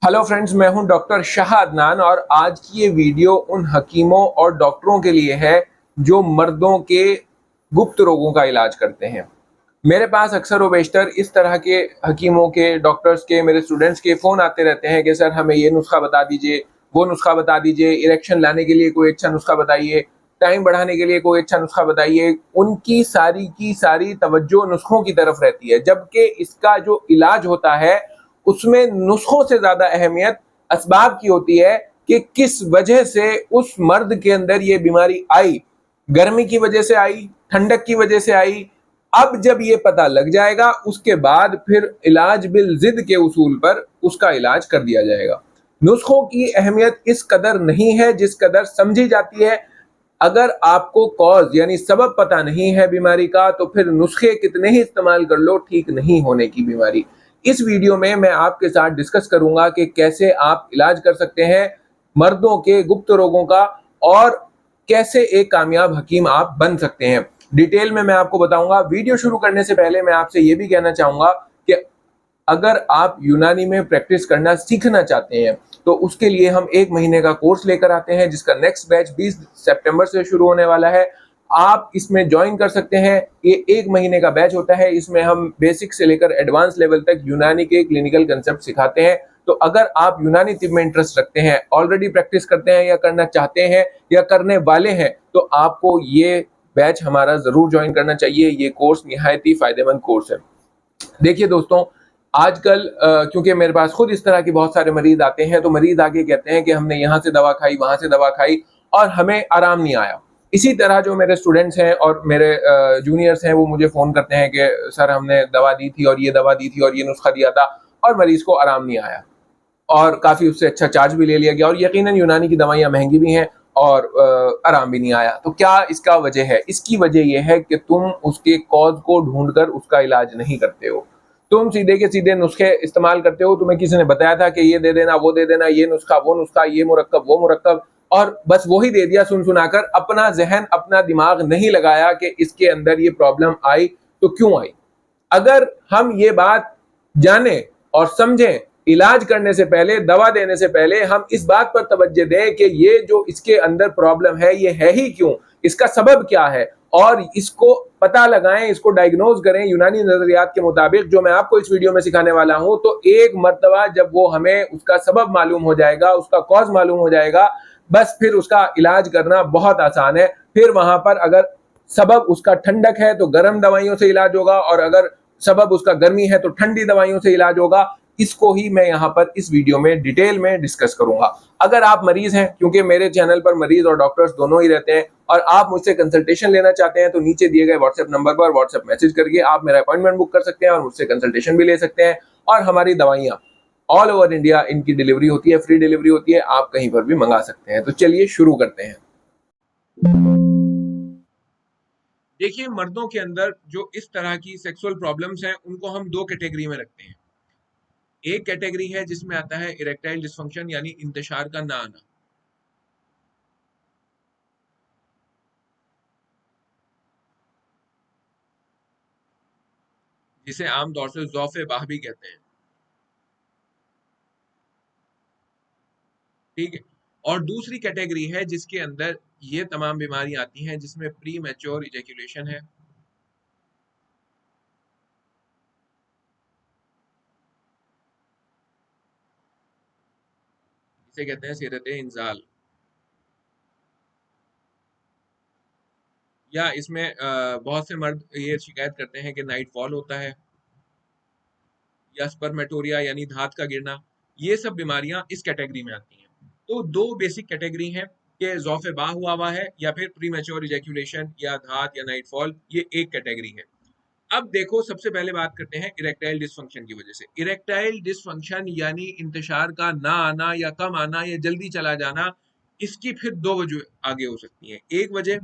Hello friends, मैं हूं doctor Shah Adnan और आज की ये वीडियो उन हकीमों और डॉक्टरों के लिए है जो मर्दों के गुप्त रोगों का इलाज करते हैं। मेरे पास अक्सर व बेशतर इस तरह के हकीमों के, डॉक्टर्स के, मेरे स्टूडेंट्स के फ़ोन आते रहते हैं कि सर हमें ये नुस्खा बता दीजिए, वो नुस्खा बता दीजिए, इरेक्शन लाने के लिए कोई अच्छा नुस्खा बताइए, टाइम बढ़ाने के लिए कोई अच्छा नुस्खा बताइए। उनकी सारी की सारी तवज्जो नुस्खों की तरफ रहती है, जबकि इसका जो इलाज होता है उसमें नुस्खों से ज़्यादा अहमियत असबाब की होती है कि किस वजह से उस मर्द के अंदर ये बीमारी आई। गर्मी की वजह से आई, ठंडक की वजह से आई। अब जब ये पता लग जाएगा उसके बाद फिर इलाज बिल जिद के उसूल पर उसका इलाज कर दिया जाएगा। नुस्खों की अहमियत इस कदर नहीं है जिस कदर समझी जाती है। अगर आपको कॉज यानी सबब पता नहीं है बीमारी का तो फिर नुस्खे कितने ही इस्तेमाल कर लो, ठीक नहीं होने की बीमारी। इस वीडियो में मैं आपके साथ डिस्कस करूंगा कि कैसे आप इलाज कर सकते हैं मर्दों के गुप्त रोगों का और कैसे एक कामयाब हकीम आप बन सकते हैं। डिटेल में मैं आपको बताऊंगा। वीडियो शुरू करने से पहले मैं आपसे ये भी कहना चाहूंगा कि अगर आप यूनानी में प्रैक्टिस करना सीखना चाहते हैं तो उसके लिए हम 1 महीने का कोर्स लेकर आते हैं जिसका नेक्स्ट बैच 20 सितंबर से शुरू होने वाला है। आप इसमें ज्वाइन कर सकते हैं। ये 1 महीने का बैच होता है। इसमें हम बेसिक से लेकर एडवांस लेवल तक यूनानी के क्लिनिकल कंसेप्ट सिखाते हैं। तो अगर आप यूनानी तिब में इंटरेस्ट रखते हैं, ऑलरेडी प्रैक्टिस करते हैं या करना चाहते हैं या करने वाले हैं, तो आपको ये बैच हमारा जरूर ज्वाइन करना चाहिए। ये कोर्स निहायत ही फायदेमंद कोर्स है। देखिए दोस्तों, आजकल क्योंकि मेरे पास खुद इस तरह के बहुत सारे मरीज आते हैं, तो मरीज आके कहते हैं कि हमने यहाँ से दवा खाई, वहाँ से दवा खाई और हमें आराम नहीं आया। इसी तरह जो मेरे स्टूडेंट्स हैं और मेरे जूनियर्स हैं वो मुझे फ़ोन करते हैं कि सर हमने दवा दी थी और ये दवा दी थी और ये नुस्खा दिया था और मरीज को आराम नहीं आया और काफ़ी उससे अच्छा चार्ज भी ले लिया गया और यकीनन यूनानी की दवाइयाँ महंगी भी हैं और आराम भी नहीं आया। तो क्या इसका वजह है? इसकी वजह यह है कि तुम उसके कॉज को ढूंढकर उसका इलाज नहीं करते हो। तुम सीधे के सीधे नुस्खे इस्तेमाल करते हो। तुम्हें किसी ने बताया था कि ये दे देना, वो दे देना, ये नुस्खा, वो नुस्खा, ये मुरक्कब, वो मुरक्कब, और बस वही दे दिया सुन सुनाकर। अपना जहन, अपना दिमाग नहीं लगाया कि इसके अंदर ये प्रॉब्लम आई तो क्यों आई। अगर हम ये बात जाने और समझें, इलाज करने से पहले, दवा देने से पहले हम इस बात पर तवज्जो दें कि ये जो इसके अंदर प्रॉब्लम है ये है ही क्यों, इसका सबब क्या है, और इसको पता लगाएं, इसको डायग्नोज करें यूनानी नजरियात के मुताबिक, जो मैं आपको इस वीडियो में सिखाने वाला हूं। तो एक मर्तबा जब वो हमें उसका सबब मालूम हो जाएगा, उसका कॉज मालूम हो जाएगा, बस फिर उसका इलाज करना बहुत आसान है। फिर वहां पर अगर सबब उसका ठंडक है तो गर्म दवाइयों से इलाज होगा और अगर सबब उसका गर्मी है तो ठंडी दवाइयों से इलाज होगा। इसको ही मैं यहाँ पर इस वीडियो में डिटेल में डिस्कस करूंगा। अगर आप मरीज हैं, क्योंकि मेरे चैनल पर मरीज और डॉक्टर्स दोनों ही रहते हैं, और आप मुझसे कंसल्टेशन लेना चाहते हैं तो नीचे दिए गए व्हाट्सएप नंबर पर व्हाट्सएप मैसेज करके आप मेरा अपॉइंटमेंट बुक कर सकते हैं और मुझसे कंसल्टेशन भी ले सकते हैं। और हमारी दवाइयाँ ऑल ओवर इंडिया इनकी डिलीवरी होती है, फ्री डिलीवरी होती है, आप कहीं पर भी मंगा सकते हैं। तो चलिए शुरू करते हैं। देखिए, मर्दों के अंदर जो इस तरह की सेक्सुअल प्रॉब्लम्स हैं उनको हम दो कैटेगरी में रखते हैं। एक कैटेगरी है जिसमें आता है इरेक्टाइल डिस्फंक्शन यानी इंतशार का ना आना। जिसे आमतौर से ज़ौफ़े बाह भी कहते हैं। ठीक है। और दूसरी कैटेगरी है जिसके अंदर ये तमाम बीमारियां आती हैं जिसमें प्री मैच्योर इजैक्यूलेशन है, जिसे कहते हैं सिरत इंजाल। या इसमें बहुत से मर्द ये शिकायत करते हैं कि नाइट फॉल होता है या स्पर्मेटोरिया यानी धात का गिरना। ये सब बीमारियां इस कैटेगरी में आती हैं। तो दो बेसिक कैटेगरी हैं कि ज़ौफ़े बाह हुआ है या फिर प्री मैच्योर इजैक्यूलेशन या धात या नाइट फॉल, ये एक कैटेगरी है। अब देखो, सबसे पहले बात करते हैं इरेक्टाइल डिस्फंक्शन की वजह से। इरेक्टाइल डिस्फंक्शन यानी इंतशार का ना आना या कम आना या जल्दी चला जाना, इसकी फिर दो वजह आगे हो सकती हैं। एक वजह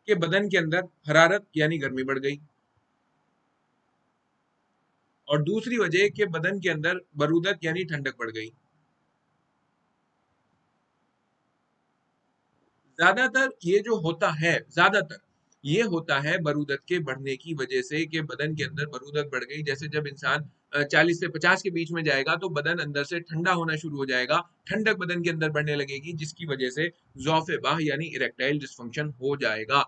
कि बदन के अंदर हरारत यानी गर्मी बढ़ गई, और दूसरी वजह कि बदन के अंदर बरूदत यानी ठंडक बढ़ गई। ज्यादातर ये जो होता है, ज्यादातर ये होता है बरूदत के बढ़ने की वजह से, कि बदन के अंदर बरूदत बढ़ गई। जैसे जब इंसान 40 से 50 के बीच में जाएगा तो बदन अंदर से ठंडा होना शुरू हो जाएगा, ठंडक बदन के अंदर बढ़ने लगेगी, जिसकी वजह से ज़ौफ़ बाह यानी इरेक्टाइल डिस्फंक्शन हो जाएगा।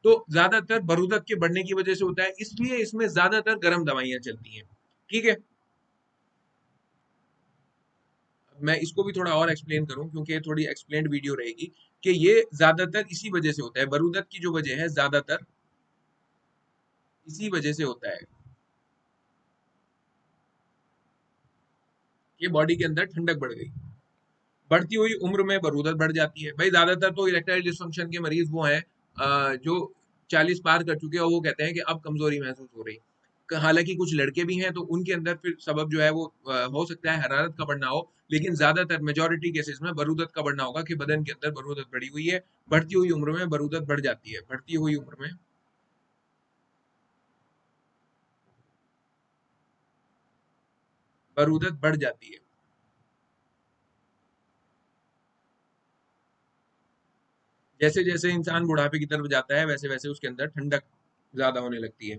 तो ज्यादातर बरूदत के बढ़ने की वजह से होता है, इसलिए इसमें ज्यादातर गर्म दवाइयां चलती हैं। ठीक है, मैं इसको भी थोड़ा और एक्सप्लेन करूं क्योंकि ये थोड़ी एक्सप्लेन्ड वीडियो रहेगी कि ये ज्यादातर इसी वजह से होता है, बरूदत की जो वजह है ज्यादातर इसी वजह से होता है कि बॉडी के अंदर ठंडक बढ़ गई। बढ़ती हुई उम्र में बरूदत बढ़ जाती है। भाई ज्यादातर तो इरेक्टाइल डिस्फंक्शन के मरीज वो हैं जो 40 पार कर चुके हैं और वो कहते हैं कि अब कमजोरी महसूस हो रही। हालांकि कुछ लड़के भी हैं तो उनके अंदर फिर सबब जो है वो हो सकता है हरारत का बढ़ना हो, लेकिन ज्यादातर मेजोरिटी केसेस में बरूदत का बढ़ना होगा कि बदन के अंदर बरूदत बढ़ी हुई है। बढ़ती हुई उम्र में बरूदत बढ़ जाती है, बढ़ती हुई उम्र में बरूदत बढ़ जाती है। जैसे जैसे इंसान बुढ़ापे की तरफ जाता है वैसे वैसे उसके अंदर ठंडक ज्यादा होने लगती है।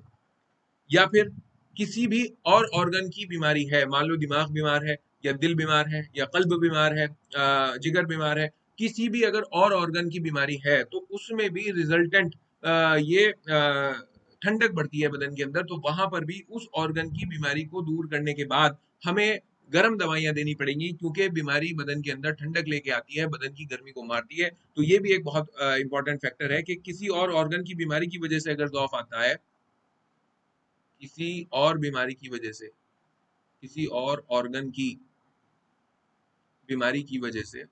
या फिर किसी भी और ऑर्गन की बीमारी है, मान लो दिमाग बीमार है या दिल बीमार है या कल्ब बीमार है, जिगर बीमार है, किसी भी अगर और ऑर्गन की बीमारी है तो उसमें भी रिजल्टेंट ये ठंडक बढ़ती है बदन के अंदर, तो वहां पर भी उस ऑर्गन की बीमारी को दूर करने के बाद हमें गर्म दवाइयां देनी पड़ेंगी, क्योंकि बीमारी बदन के अंदर ठंडक लेके आती है, बदन की गर्मी को मारती है। तो ये भी एक बहुत इंपॉर्टेंट फैक्टर है कि किसी और ऑर्गन की बीमारी की वजह से अगर ज़ौफ आता है, किसी और बीमारी की वजह से, किसी और ऑर्गन की बीमारी की वजह से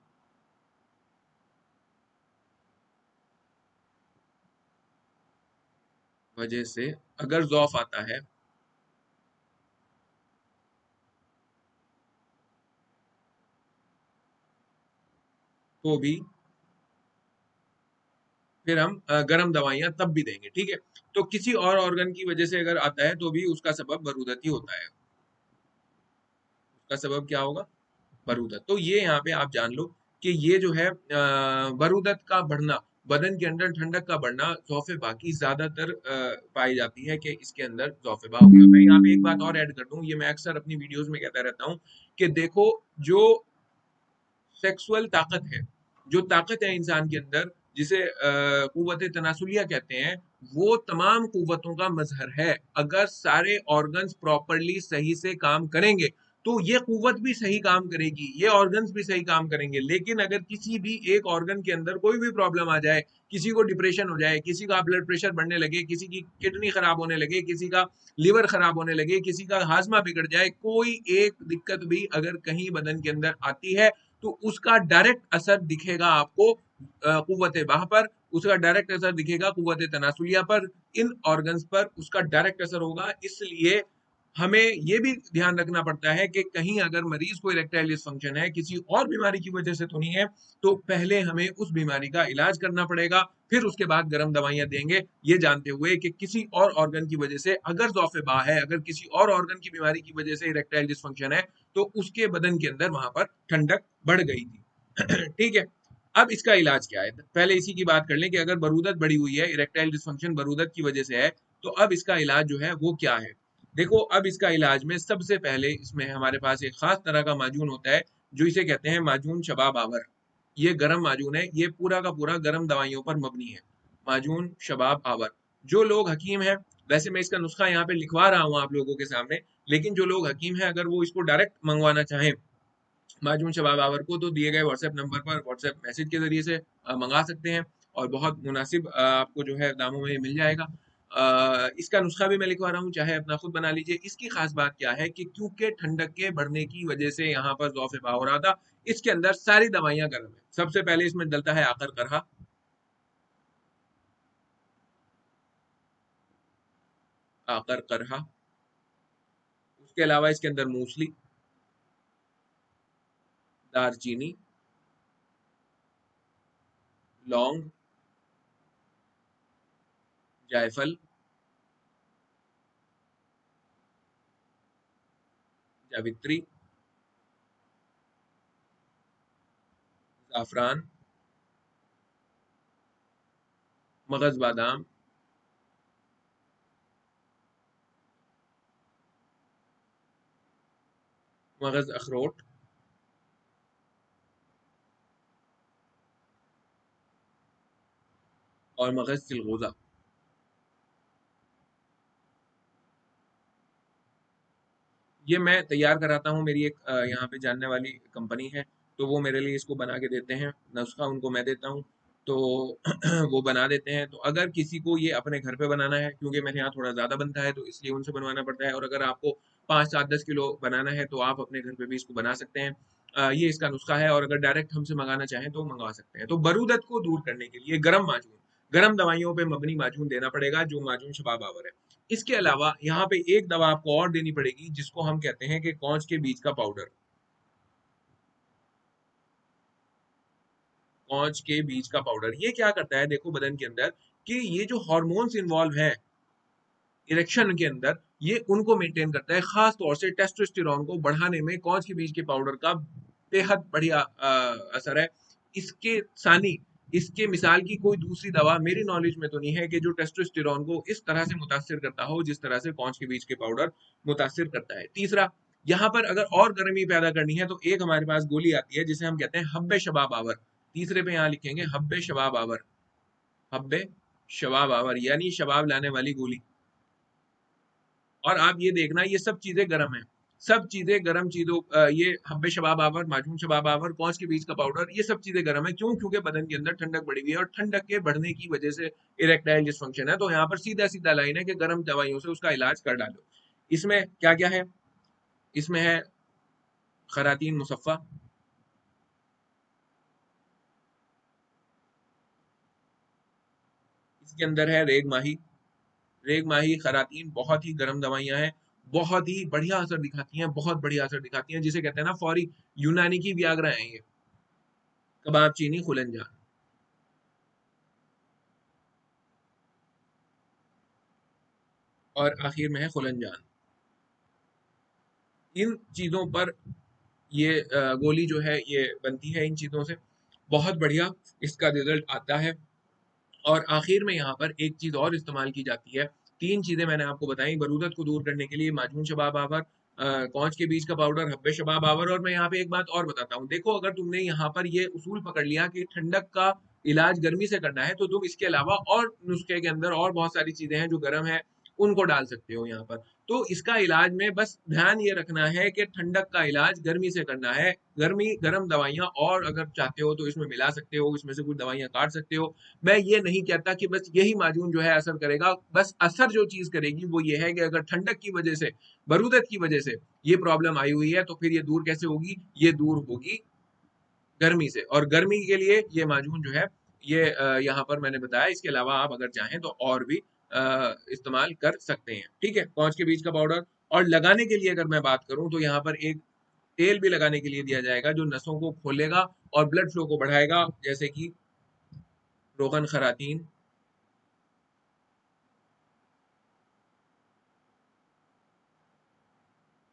अगर ज़ौफ आता है तो भी फिर हम गर्म दवाइयां तब भी देंगे। ठीक है, तो किसी और ऑर्गन की वजह से अगर आता है तो भी उसका सबब बरूदत ही होता है। उसका सबब क्या होगा? बरूदत। तो ये यहाँ पे आप जान लो कि ये जो है बरूदत का बढ़ना, बदन के अंदर ठंडक का बढ़ना ज़ौफ़े बाकी ज्यादातर पाई जाती है कि इसके अंदर ज़ौफ़े बा हो गया। मैं यहाँ पे एक बात और ऐड कर दूं, ये मैं अक्सर अपनी वीडियोस में कहता रहता हूँ कि देखो, जो सेक्सुअल ताकत है, जो ताकत है इंसान के अंदर, जिसे कुव्वत तनासुलिया कहते हैं, वो तमाम कुव्वतों का मजहर है। अगर सारे ऑर्गन्स प्रॉपरली सही से काम करेंगे तो ये कुव्वत भी सही काम करेगी, ये ऑर्गन्स भी सही काम करेंगे। लेकिन अगर किसी भी एक ऑर्गन के अंदर कोई भी प्रॉब्लम आ जाए, किसी को डिप्रेशन हो जाए, किसी का ब्लड प्रेशर बढ़ने लगे, किसी की किडनी खराब होने लगे, किसी का लिवर खराब होने लगे, किसी का हाजमा बिगड़ जाए, कोई एक दिक्कत भी अगर कहीं बदन के अंदर आती है तो उसका डायरेक्ट असर दिखेगा आपको कुव्वत बाह पर, उसका डायरेक्ट असर दिखेगा कुव्वत तनासुलिया पर, इन ऑर्गन्स पर उसका डायरेक्ट असर होगा। इसलिए हमें ये भी ध्यान रखना पड़ता है कि कहीं अगर मरीज को इरेक्टाइल डिसफंक्शन है, किसी और बीमारी की वजह से तो नहीं है, तो पहले हमें उस बीमारी का इलाज करना पड़ेगा, फिर उसके बाद गर्म दवाइयां देंगे, ये जानते हुए कि किसी और ऑर्गन की वजह से अगर ज़ौफ़े बा है, अगर किसी और ऑर्गन की बीमारी की वजह से इरेक्टाइल डिसफंक्शन है, तो उसके बदन के अंदर वहां पर ठंडक बढ़ गई थी। ठीक है, अब इसका इलाज क्या है, पहले इसी की बात कर लें कि अगर बरूदत बढ़ी हुई है, इरेक्टाइल डिसफंक्शन बरूदत की वजह से है, तो अब इसका इलाज जो है वो क्या है। देखो, अब इसका इलाज में सबसे पहले इसमें हमारे पास एक खास तरह का माजून होता है, जो इसे कहते हैं माजून शबाब आवर। ये गरम माजून है, ये पूरा का पूरा गरम दवाइयों पर मबनी है। माजून शबाब आवर, जो लोग हकीम हैं, वैसे मैं इसका नुस्खा यहाँ पे लिखवा रहा हूँ आप लोगों के सामने, लेकिन जो लोग हकीम हैं अगर वो इसको डायरेक्ट मंगवाना चाहें माजून शबाब आवर को, तो दिए गए व्हाट्सएप नंबर पर व्हाट्सएप मैसेज के जरिए से मंगा सकते हैं और बहुत मुनासिब आपको जो है दामों में मिल जाएगा। इसका नुस्खा भी मैं लिखवा रहा हूँ, चाहे अपना खुद बना लीजिए। इसकी खास बात क्या है कि क्योंकि ठंडक के बढ़ने की वजह से यहाँ पर ज़ौफ़े बा हो रहा था, इसके अंदर सारी दवाइयाँ गर्म है। सबसे पहले इसमें डलता है आकर करहा, आकर करहा। उसके अलावा इसके अंदर मूसली, दारचीनी, लौंग, जायफल, जावित्री, ज़ाफ़रान, मगज बादाम, मगज अखरोट, और मगज चिलगोजा। ये मैं तैयार कराता हूँ, मेरी एक यहाँ पे जानने वाली कंपनी है, तो वो मेरे लिए इसको बना के देते हैं, नुस्खा उनको मैं देता हूँ, तो वो बना देते हैं। तो अगर किसी को ये अपने घर पे बनाना है, क्योंकि मेरे यहाँ थोड़ा ज़्यादा बनता है तो इसलिए उनसे बनवाना पड़ता है, और अगर आपको 5, 7, 10 किलो बनाना है तो आप अपने घर पे भी इसको बना सकते हैं। ये इसका नुस्खा है, और अगर डायरेक्ट हमसे मंगाना चाहें तो मंगवा सकते हैं। तो बरूदत को दूर करने के लिए गर्म माजून, गर्म दवाइयों पे मबनी माजून देना पड़ेगा, जो माजून शबाब आवर है। इसके अलावा यहाँ पे एक दवा आपको और देनी पड़ेगी, जिसको हम कहते हैं कि कौच के बीज का पाउडर। कौच के बीज का पाउडर ये क्या करता है, देखो बदन के अंदर कि ये जो हार्मोन्स इन्वॉल्व है इरेक्शन के अंदर, ये उनको मेंटेन करता है। खास तौर से टेस्टोस्टेरोन को बढ़ाने में कौच के बीज के पाउडर का बेहद बढ़िया असर है। इसके सानी, इसके मिसाल की कोई दूसरी दवा मेरी नॉलेज में तो नहीं है कि जो टेस्टोस्टेरोन को इस तरह से मुतासिर करता हो जिस तरह से कौच के बीज के पाउडर मुतासिर करता है। तीसरा, यहाँ पर अगर और गर्मी पैदा करनी है तो एक हमारे पास गोली आती है जिसे हम कहते हैं हब्बे शबाब आवर। तीसरे पे यहाँ लिखेंगे हब्बे शबाब आवर, हब्बे शबाब आवर यानी शबाब लाने वाली गोली। और आप ये देखना ये सब चीजें गर्म है, सब चीजें गर्म चीजों, ये हब्बे शबाब आवर, माजून शबाब आवर, कौच के बीज का पाउडर, ये सब चीजें गर्म है। क्यों? क्योंकि बदन के अंदर ठंडक बढ़ी हुई है, और ठंडक के बढ़ने की वजह से इरेक्टाइल डिसफंक्शन है। तो यहाँ पर सीधा सीधा लाइन है कि गर्म दवाइयों से उसका इलाज कर डालो। इसमें क्या क्या है? इसमें है खरातीन मुसफ़ा, इसके अंदर है रेग माही। रेग माही, खरातीन बहुत ही गर्म दवाइयां हैं, बहुत ही बढ़िया असर दिखाती हैं, बहुत बढ़िया असर दिखाती हैं, जिसे कहते हैं ना फौरी, यूनानी की व्याग्रा है ये। कबाब चीनी, खुलंजा, और आखिर में है खुलंजान। इन चीजों पर ये गोली जो है ये बनती है, इन चीजों से बहुत बढ़िया इसका रिजल्ट आता है। और आखिर में यहाँ पर एक चीज और इस्तेमाल की जाती है। तीन चीजें मैंने आपको बताई बरूदत को दूर करने के लिए: माजून शबाब आवर, कौच के बीज का पाउडर, हब्बे शबाब आवर। और मैं यहाँ पे एक बात और बताता हूँ, देखो अगर तुमने यहाँ पर ये उसूल पकड़ लिया कि ठंडक का इलाज गर्मी से करना है, तो तुम इसके अलावा और नुस्खे के अंदर और बहुत सारी चीजें हैं जो गर्म है, उनको डाल सकते हो यहाँ पर। तो इसका इलाज में बस ध्यान ये रखना है कि ठंडक का इलाज गर्मी से करना है। गर्मी गर्म दवाइयाँ और अगर चाहते हो तो इसमें मिला सकते हो, इसमें से कुछ दवाइयाँ काट सकते हो। मैं ये नहीं कहता कि बस यही माजून जो है असर करेगा, बस असर जो चीज करेगी वो ये है कि अगर ठंडक की वजह से, बरूदत की वजह से ये प्रॉब्लम आई हुई है, तो फिर ये दूर कैसे होगी? ये दूर होगी गर्मी से। और गर्मी के लिए ये माजून जो है ये यहाँ पर मैंने बताया। इसके अलावा आप अगर चाहें तो और भी इस्तेमाल कर सकते हैं। ठीक है, कौच के बीज का पाउडर। और लगाने के लिए अगर मैं बात करूं तो यहाँ पर एक तेल भी लगाने के लिए दिया जाएगा जो नसों को खोलेगा और ब्लड फ्लो को बढ़ाएगा, जैसे कि रोगन खरातीन।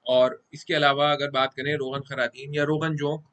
और इसके अलावा अगर बात करें रोगन खरातीन या रोगन जोंक,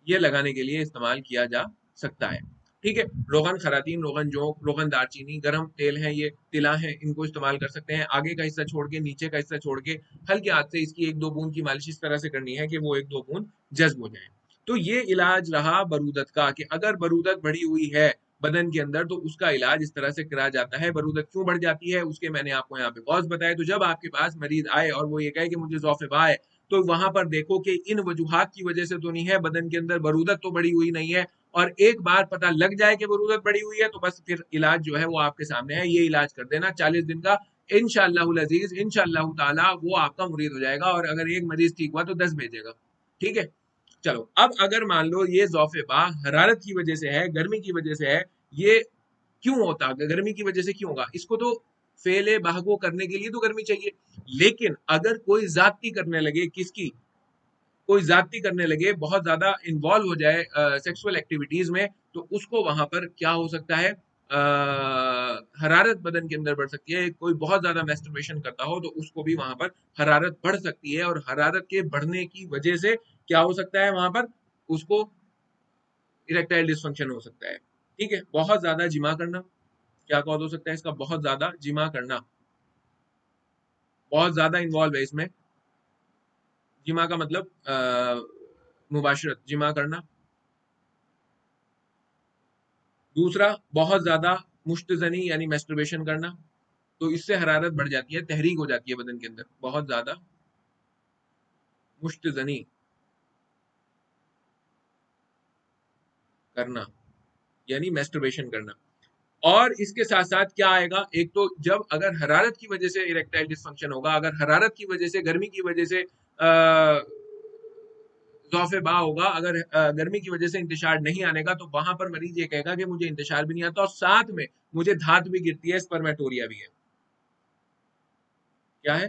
ये लगाने के लिए इस्तेमाल किया जा सकता है। ठीक है, रोगन खरातीन, रोगन जोंक, रोगन दालचीनी गर्म तेल है, ये तिला है, इनको इस्तेमाल कर सकते हैं। आगे का हिस्सा छोड़ के, नीचे का हिस्सा छोड़ के हल्के हाथ से इसकी 1-2 बूंद की मालिश इस तरह से करनी है कि वो 1-2 बूंद जज्ब हो जाए। तो ये इलाज रहा बरूदत का कि अगर बरूदत बढ़ी हुई है बदन के अंदर तो उसका इलाज इस तरह से करा जाता है। बरूदत क्यों बढ़ जाती है उसके मैंने आपको यहाँ पे कॉज बताए। तो जब आपके पास मरीज आए और वो ये कहे कि मुझे ज़ौफ़-ए-बा है, तो वहां पर देखो कि इन वजूहात की वजह से तो नहीं है, बदन के अंदर बरूदत तो बढ़ी हुई नहीं है। और एक बार पता लग जाए कि बरूदत बढ़ी हुई है तो बस फिर इलाज जो है वो आपके सामने है, ये इलाज कर देना 40 दिन का। इंशाअल्लाहुल अजीज, इंशाअल्लाह ताला वो आपका मुरीद हो जाएगा। और अगर एक मरीज ठीक हुआ तो 10 भेजेगा। ठीक है, चलो अब अगर मान लो ये ज़ौफ़े बा हरारत की वजह से है, गर्मी की वजह से है, ये क्यों होता? गर्मी की वजह से क्यों होगा? इसको तो फेले बहगो करने के लिए तो गर्मी चाहिए। लेकिन अगर कोई जाती करने लगे, किसकी? कोई जाती करने लगे, बहुत ज्यादा इन्वॉल्व हो जाए सेक्सुअल एक्टिविटीज में, तो उसको वहां पर क्या हो सकता है? हरारत बदन के अंदर बढ़ सकती है। कोई बहुत ज्यादा मैस्टरबेशन करता हो तो उसको भी वहां पर हरारत बढ़ सकती है, और हरारत के बढ़ने की वजह से क्या हो सकता है? वहां पर उसको इरेक्टाइल डिसफंक्शन हो सकता है। ठीक है, बहुत ज्यादा जिमा करना, क्या कॉज हो सकता है इसका? बहुत ज्यादा जिमा करना, बहुत ज्यादा इन्वॉल्व है इसमें। जिमा का मतलब मुबाशरत, जिमा करना। दूसरा, बहुत ज्यादा मुश्तजनी यानी मैस्टरबेशन करना, तो इससे हरारत बढ़ जाती है, तहरीक हो जाती है बदन के अंदर। बहुत ज्यादा मुश्तजनी करना यानी मैस्टरबेशन करना। और इसके साथ साथ क्या आएगा, एक तो जब अगर हरारत की वजह से इरेक्टाइल डिसफंक्शन होगा, अगर हरारत की वजह से, गर्मी की वजह से ज़ौफ़े बा होगा, अगर गर्मी की वजह से इंतशार नहीं आने का, तो वहां पर मरीज ये कहेगा कि मुझे इंतशार भी नहीं आता और साथ में मुझे धात भी गिरती है, स्पर्मेटोरिया भी है। क्या है?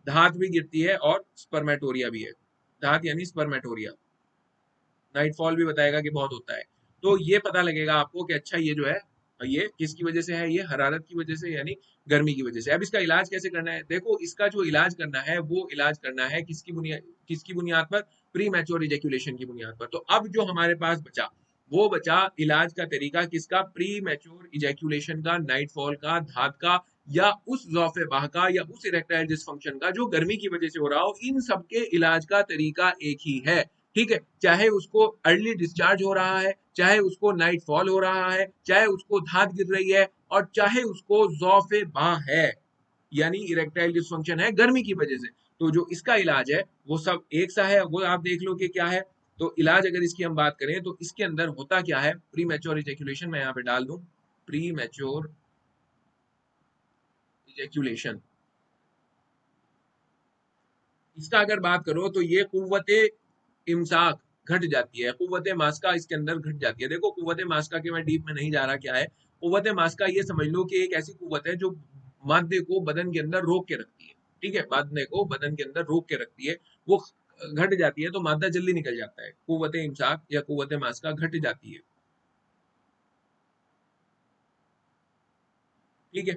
धात भी गिरती है और स्पर्मेटोरिया भी है। धात यानी स्पर्मेटोरिया। नाइटफॉल भी बताएगा कि बहुत होता है। तो ये पता लगेगा आपको कि अच्छा ये जो है, ये किसकी वजह से है, ये हरारत की वजह से यानी गर्मी की वजह से। अब इसका इलाज कैसे करना है? देखो, इसका जो इलाज करना है वो इलाज करना है किसकी बुनियाद पर? प्री मैच्योर इजैक्यूलेशन की बुनियाद पर। तो अब जो हमारे पास बचा, वो बचा इलाज का तरीका किसका? प्री मैच्योर इजैक्यूलेशन का, नाइटफॉल का, धात का, या उस ज़ौफ़े बाह का, या उस इरेक्टाइल डिसफंक्शन का जो गर्मी की वजह से हो रहा हो। इन सबके इलाज का तरीका एक ही है। ठीक है, चाहे उसको अर्ली डिस्चार्ज हो रहा है, चाहे उसको नाइट फॉल हो रहा है, चाहे उसको धात गिर रही है, और चाहे उसको ज़ौफ़े बाह है यानी इरेक्टाइल डिसफंक्शन है गर्मी की वजह से। तो जो इसका इलाज है वो सब एक सा है, वो आप देख लो कि क्या है। तो इलाज अगर इसकी हम बात करें तो इसके अंदर होता क्या है? प्री मैच्योर इजैक्यूलेशन मैं यहाँ पे डाल दूं, प्री मैच्योर इजैक्यूलेशन। इसका अगर बात करो तो ये कुव्वते इमसाक घट जाती है, कुव्वते मास्का इसके अंदर घट जाती है। देखो, कुव्वते मास्का के मैं डीप में नहीं जा रहा, क्या है कुव्वते मास्का? ये समझ लो कि एक ऐसी कुव्वत है जो मादे को बदन के अंदर रोक के रखती है। ठीक है, मादे को बदन के अंदर रोक के रखती है। वो घट जाती है तो मादा जल्दी निकल जाता है। कुव्वते इमसाक या कुव्वते मास्का घट जाती है। ठीक है,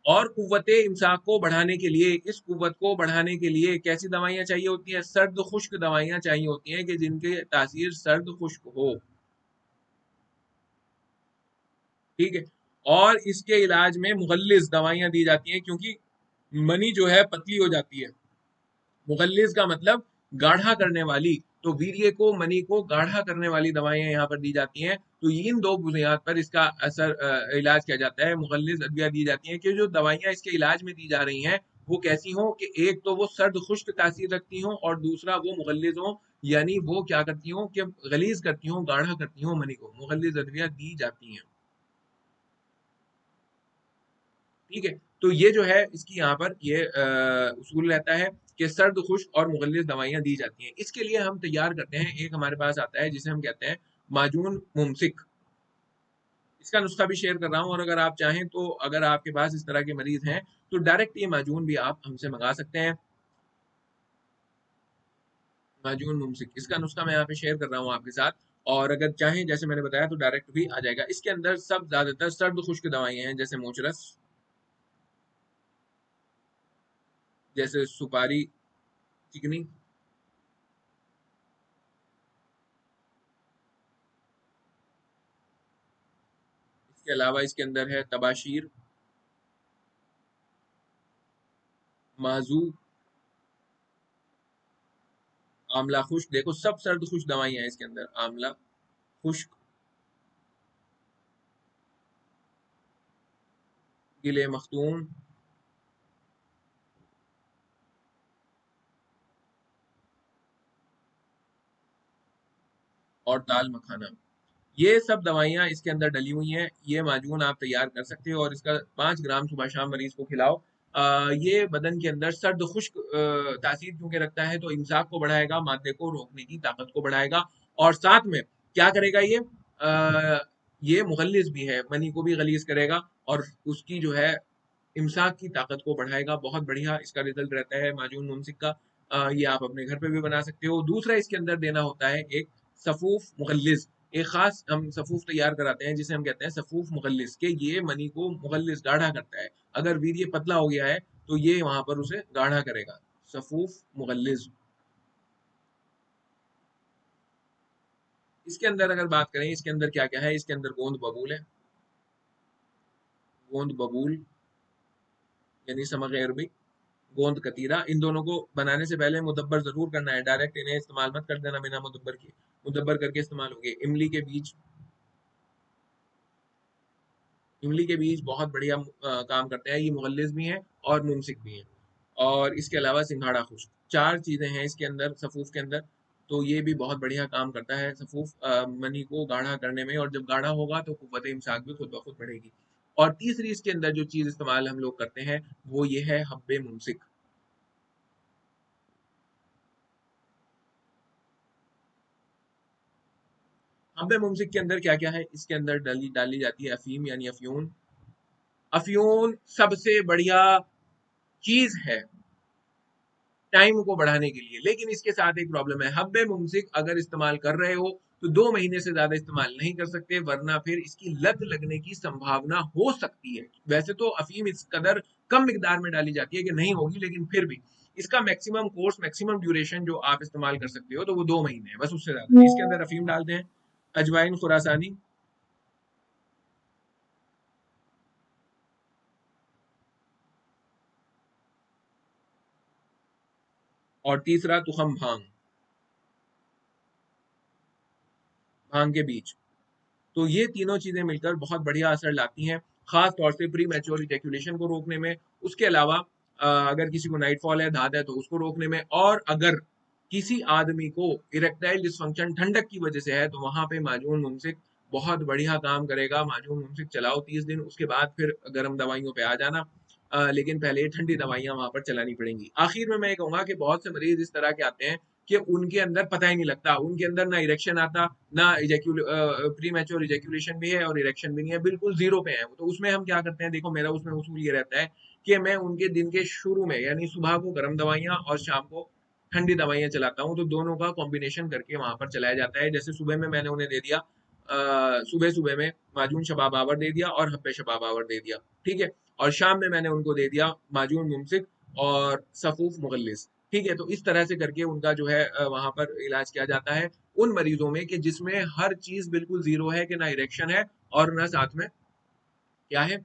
और कुव्वते इमसाक को बढ़ाने के लिए, इस कुव्वत को बढ़ाने के लिए कैसी दवाइयाँ चाहिए होती हैं? सर्द खुश्क दवाइयाँ चाहिए होती हैं कि जिनके तासीर सर्द खुश्क हो। ठीक है, और इसके इलाज में मुगल्लिज दवाइयाँ दी जाती हैं, क्योंकि मनी जो है पतली हो जाती है। मुगल्लिज का मतलब गाढ़ा करने वाली। तो वीर्य को, मनी को गाढ़ा करने वाली दवाइयाँ यहाँ पर दी जाती हैं। तो इन दो बुनियाद पर इसका असर, इलाज किया जाता है। मुगल्लिज अद्विया दी जाती हैं कि जो दवाइयाँ इसके इलाज में दी जा रही हैं वो कैसी हों कि एक तो वो सर्द खुश्क तासीर रखती हों, और दूसरा वो मुगल्लिज हों, यानी वो क्या करती हों कि गलीज करती हों, गाढ़ा करती हों मनी को। मुगल्लिज अद्विया दी जाती हैं। ठीक है, तो ये जो है इसकी यहाँ पर ये उसूल रहता है कि सर्द खुश्क और मुगल्लिज दवाइयाँ दी जाती हैं। इसके लिए हम तैयार करते हैं, एक हमारे पास आता है जिसे हम कहते हैं माजून मुमसिक। इसका नुस्खा भी शेयर कर रहा हूँ, और अगर आप चाहें तो अगर आपके पास इस तरह के मरीज हैं तो डायरेक्ट ये माजून भी आप हमसे मंगा सकते हैं। माजून मुमसिक, इसका नुस्खा मैं यहाँ पे शेयर कर रहा हूँ आपके साथ। और अगर चाहें, जैसे मैंने बताया, तो डायरेक्ट भी आ जाएगा। इसके अंदर सब ज्यादातर सर्द खुश्क दवाइयाँ हैं, जैसे मोचरस, जैसे सुपारी चिकनी। इसके अलावा इसके अंदर है तबाशीर, माजू, आंवला खुश्क। देखो, सब सर्द खुश्क दवाइयां हैं इसके अंदर। आंवला खुश्क, गिले मखतूम, और दाल मखाना, ये सब दवाइयां इसके अंदर डली हुई हैं। ये माजून आप तैयार कर सकते हो और इसका 5 ग्राम सुबह शाम मरीज को खिलाओ। ये बदन के अंदर सर्द खुश्क तासीर क्योंकि रखता है, तो इमसाक को बढ़ाएगा, मादे को रोकने की ताकत को बढ़ाएगा। और साथ में क्या करेगा ये मुगल्लिज भी है, मनी को भी गलीज करेगा, और उसकी जो है इमसाक की ताकत को बढ़ाएगा। बहुत बढ़िया इसका रिजल्ट रहता है माजून मुमसिक का। ये आप अपने घर पे भी बना सकते हो। दूसरा इसके अंदर देना होता है एक सफूफ मुगल्लिज। एक खास हम सफूफ तैयार कराते हैं जिसे हम कहते हैं सफूफ मुगल्लिज, के ये मनी को मुगल्लिज गाढ़ा करता है। अगर वीर्य पतला हो गया है तो ये वहां पर उसे गाढ़ा करेगा। सफूफ मुगल्लिज। इसके अंदर अगर बात करें, इसके अंदर क्या क्या है, इसके अंदर गोंद बबूल है। गोंद बबूल यानी समग अरबी, गोंद कतीरा, इन दोनों को बनाने से पहले मुदब्बर जरूर करना है, डायरेक्ट इन्हें इस्तेमाल मत कर देना बिना मुदब्बर के, मुदब्बर करके इस्तेमाल होंगे। इमली के बीज, इमली के बीज बहुत बढ़िया काम करते हैं, ये मुगल्लिज भी हैं और मुमसिक भी हैं। और इसके अलावा सिंघाड़ा खुश्क, चार चीजें हैं इसके अंदर, सफूफ के अंदर, तो ये भी बहुत बढ़िया काम करता है सफूफ मनी को गाढ़ा करने में, और जब गाढ़ा होगा तो कुव्वत इमसाक भी खुद ब खुद बढ़ेगी। और तीसरी इसके अंदर जो चीज इस्तेमाल हम लोग करते हैं वो ये है हब्बे मुमसिक। हब्बे मुमसिक के अंदर क्या क्या है, इसके अंदर डाली डाली जाती है अफीम यानी अफ्यून। अफ्यून सबसे बढ़िया चीज है टाइम को बढ़ाने के लिए, लेकिन इसके साथ एक प्रॉब्लम है, हब्बे मुमसिक अगर इस्तेमाल कर रहे हो तो 2 महीने से ज्यादा इस्तेमाल नहीं कर सकते, वरना फिर इसकी लत लगने की संभावना हो सकती है। वैसे तो अफीम इस कदर कम मिकदार में डाली जाती है कि नहीं होगी, लेकिन फिर भी इसका मैक्सिमम कोर्स, मैक्सिमम ड्यूरेशन जो आप इस्तेमाल कर सकते हो तो वो 2 महीने है, बस उससे ज्यादा। इसके अंदर अफीम डालते हैं, अजवाइन खुरासानी, और तीसरा तुखम भांग, भांग के बीज। तो ये तीनों चीजें मिलकर बहुत बढ़िया असर लाती हैं, खास तौर से प्री मैच्योर इजैक्यूलेशन को रोकने में। उसके अलावा अगर किसी को नाइट फॉल है, धात है, तो उसको रोकने में। और अगर किसी आदमी को इरेक्टाइल डिसफंक्शन ठंडक की वजह से है तो वहां पे माजून मुमसिक बहुत बढ़िया काम करेगा। माजून मुमसिक चलाओ 30 दिन, उसके बाद फिर गर्म दवाइयों पे आ जाना, लेकिन पहले ये ठंडी दवाइयां वहां पर चलानी पड़ेंगी। आखिर में मैं ये कहूंगा कि बहुत से मरीज इस तरह के आते हैं कि उनके अंदर पता ही नहीं लगता, उनके अंदर ना इरेक्शन आता, ना प्री मैच्योर इजैक्यूलेशन भी है और इरेक्शन भी नहीं है, बिल्कुल जीरो पे है। तो उसमें हम क्या करते हैं, देखो मेरा उसमें उसूल ये रहता है कि मैं उनके दिन के शुरू में यानी सुबह को गर्म दवाइयां और शाम को ठंडी दवाइयां चलाता हूँ, तो दोनों का कॉम्बिनेशन करके वहां पर चलाया जाता है। जैसे सुबह में मैंने उन्हें दे दिया, सुबह सुबह में माजून शबाब आवर दे दिया और हब्बे शबाब आवर दे दिया, ठीक है, और शाम में मैंने उनको दे दिया माजून मुमसिक और सफूफ मुगल्लिस, ठीक है। तो इस तरह से करके उनका जो है वहां पर इलाज किया जाता है उन मरीजों में कि जिसमें हर चीज बिल्कुल जीरो है, कि ना इरेक्शन है और ना साथ में क्या है,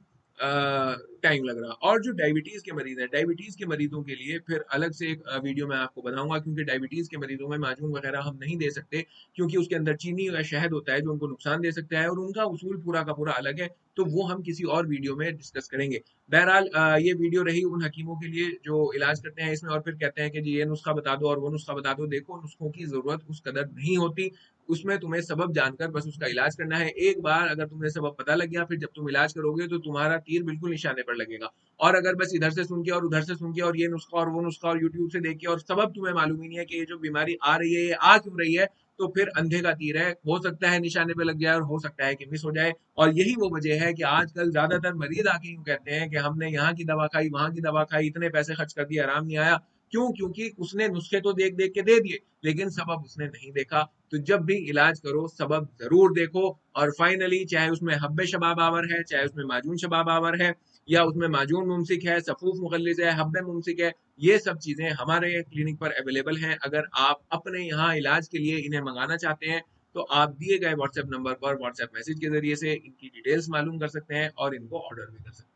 टाइम लग रहा। और जो डायबिटीज के मरीज हैं, डायबिटीज के मरीजों के लिए फिर अलग से एक वीडियो मैं आपको बनाऊंगा, क्योंकि डायबिटीज के मरीजों में माजून वगैरह हम नहीं दे सकते, क्योंकि उसके अंदर चीनी या शहद होता है जो उनको नुकसान दे सकता है, और उनका उसूल पूरा का पूरा अलग है, तो वो हम किसी और वीडियो में डिस्कस करेंगे। बहरहाल ये वीडियो रही उन हकीमों के लिए जो इलाज करते हैं इसमें और फिर कहते हैं कि जी ये नुस्खा बता दो और वो नुस्खा बता दो। देखो, नुस्खों की जरूरत उस कदर नहीं होती, उसमें तुम्हें सबब जानकर बस उसका इलाज करना है। एक बार अगर तुम्हें सबब पता लग गया, फिर जब तुम इलाज करोगे तो तुम्हारा तीर बिल्कुल निशाने पर लगेगा। और अगर बस इधर से सुन के और उधर से सुन के और ये नुस्खा और वो नुस्खा और यूट्यूब से देख के और सबब तुम्हें मालूम ही नहीं है कि ये जो बीमारी आ रही है ये आ क्यों रही है, तो फिर अंधे का तीर है, हो सकता है निशाने पे लग जाए और हो सकता है कि मिस हो जाए। और यही वो वजह है कि आजकल ज्यादातर मरीज आके यूं कहते हैं कि हमने यहाँ की दवा खाई, वहां की दवा खाई, इतने पैसे खर्च कर दिए, आराम नहीं आया। क्यों? क्योंकि उसने नुस्खे तो देख देख के दे दिए, लेकिन सबब उसने नहीं देखा। तो जब भी इलाज करो सबब जरूर देखो। और फाइनली, चाहे उसमें हब्बे शबाब आवर है, चाहे उसमें माजून शबाब आवर है, या उसमें माजून मुमसिक है, सफूफ मुगल्लिज है, हब्बे मुमसिक है, ये सब चीजें हमारे क्लिनिक पर अवेलेबल हैं। अगर आप अपने यहाँ इलाज के लिए इन्हें मंगाना चाहते हैं तो आप दिए गए व्हाट्सएप नंबर पर व्हाट्सएप मैसेज के जरिए से इनकी डिटेल्स मालूम कर सकते हैं और इनको ऑर्डर भी कर सकते हैं।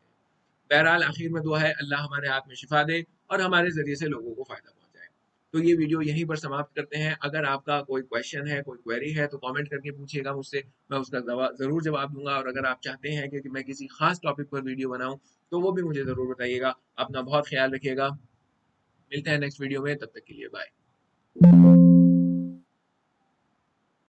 बहरहाल आखिर में दुआ है अल्लाह हमारे हाथ में शिफा दे और हमारे जरिए से लोगों को फायदा पहुंचाए। तो ये वीडियो यहीं पर समाप्त करते हैं। अगर आपका कोई क्वेश्चन है, कोई क्वेरी है, तो कमेंट करके पूछिएगा मुझसे, मैं उसका जरूर जवाब दूंगा। और अगर आप चाहते हैं कि मैं किसी खास टॉपिक पर वीडियो बनाऊं तो वो भी मुझे जरूर बताइएगा। अपना बहुत ख्याल रखिएगा, मिलते हैं नेक्स्ट वीडियो में, तब तक के लिए बाय।